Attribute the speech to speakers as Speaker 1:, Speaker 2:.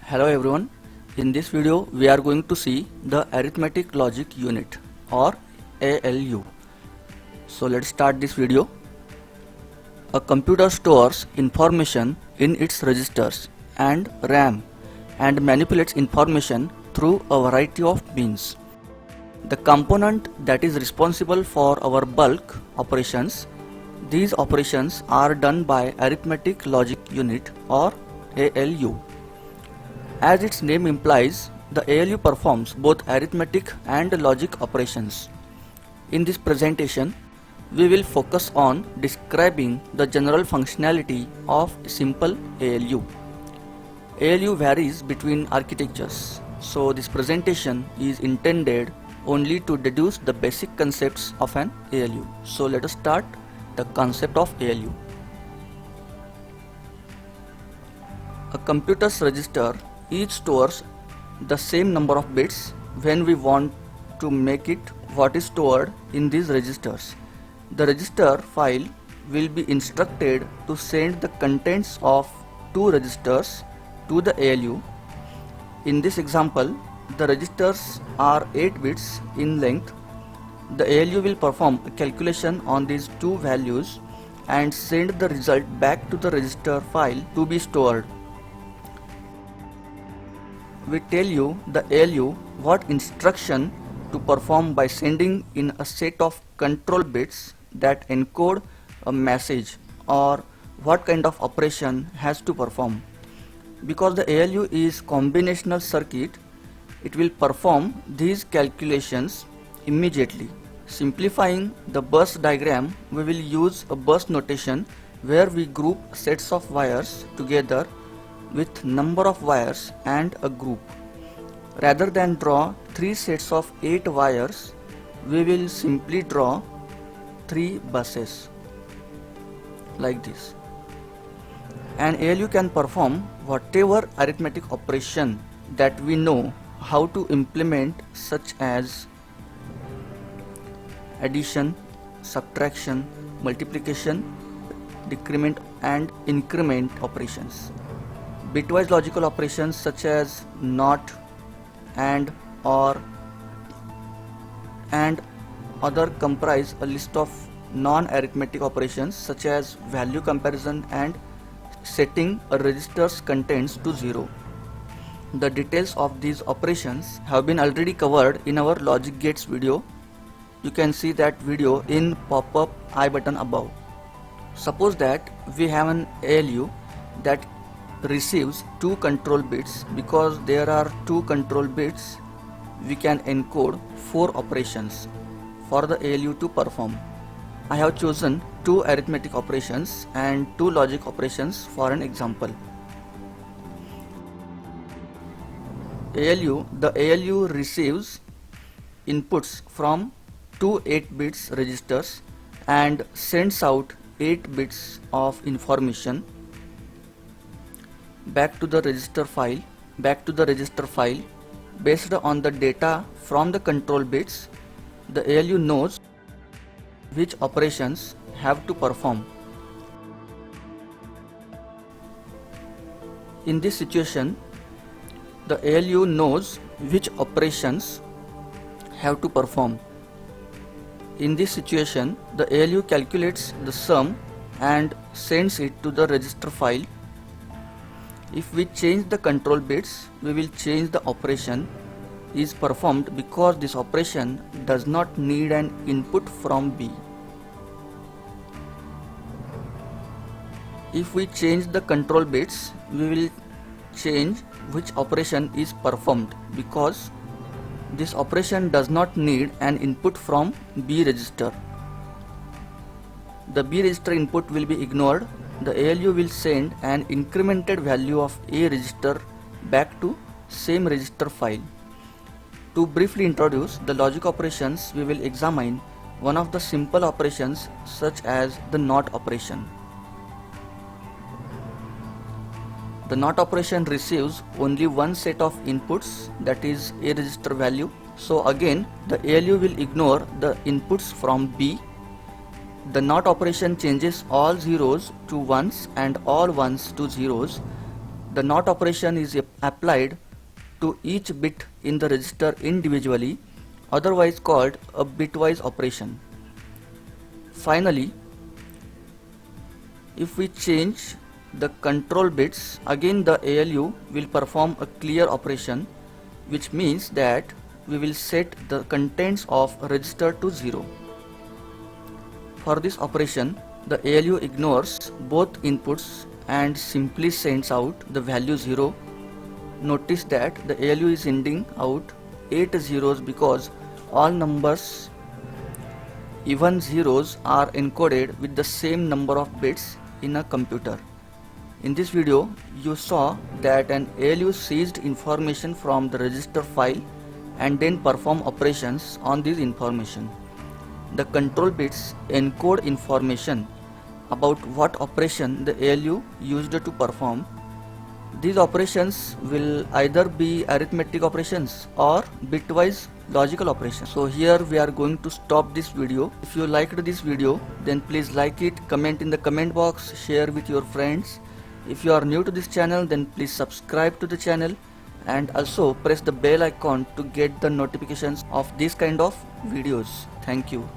Speaker 1: Hello everyone, in this video we are going to see the arithmetic logic unit or ALU. So let's start this video. A computer stores information in its registers and RAM and manipulates information through a variety of means. The component that is responsible for our bulk operations, these operations are done by arithmetic logic unit or ALU. As its name implies, the ALU performs both arithmetic and logic operations. In this presentation, we will focus on describing the general functionality of simple ALU. ALU varies between architectures, so this presentation is intended only to deduce the basic concepts of an ALU. So let us start the concept of ALU. A computer's register each stores the same number of bits when we want to make it what is stored in these registers. The register file will be instructed to send the contents of two registers to the ALU. In this example, the registers are 8 bits in length. The ALU will perform a calculation on these two values and send the result back to the register file to be stored. We tell you the ALU what instruction to perform by sending in a set of control bits that encode a message or what kind of operation has to perform. Because the ALU is combinational circuit, it will perform these calculations immediately. Simplifying the bus diagram, we will use a bus notation where we group sets of wires together with number of wires and a group. Rather than draw 3 sets of 8 wires, we will simply draw 3 buses like this. An ALU can perform whatever arithmetic operation that we know how to implement, such as addition, subtraction, multiplication, decrement and increment operations. Bitwise logical operations such as NOT, AND, OR and other comprise a list of non-arithmetic operations such as value comparison and setting a register's contents to 0. The details of these operations have been already covered in our logic gates video. You can see that video in pop-up I button above. Suppose that we have an ALU that receives 2 control bits. Because there are 2 control bits, we can encode 4 operations for the ALU to perform. I have chosen 2 arithmetic operations and 2 logic operations for an example. The ALU receives inputs from 2 8 bits registers and sends out 8 bits of information back to the register file. Based on the data from the control bits, the ALU knows which operations have to perform. In this situation, the ALU knows which operations have to perform. In this situation, the ALU calculates the sum and sends it to the register file. If we change the control bits, we will change the operation is performed because this operation does not need an input from B. If we change the control bits, we will change which operation is performed because this operation does not need an input from B register. The B register input will be ignored. The ALU will send an incremented value of A register back to same register file. To briefly introduce the logic operations, we will examine one of the simple operations such as the NOT operation. The NOT operation receives only one set of inputs, that is A register value. So again, the ALU will ignore the inputs from B. The NOT operation changes all zeros to ones and all ones to zeros. The NOT operation is applied to each bit in the register individually, otherwise called a bitwise operation. Finally, if we change the control bits, again the ALU will perform a clear operation, which means that we will set the contents of register to 0. For this operation, the ALU ignores both inputs and simply sends out the value 0. Notice that the ALU is sending out 8 zeros because all numbers, even zeros, are encoded with the same number of bits in a computer. In this video, you saw that an ALU seized information from the register file and then perform operations on this information. The control bits encode information about what operation the ALU used to perform. These operations will either be arithmetic operations or bitwise logical operations. So here we are going to stop this video. If you liked this video, then please like it, comment in the comment box, share with your friends. If you are new to this channel, then please subscribe to the channel and also press the bell icon to get the notifications of this kind of videos. Thank you.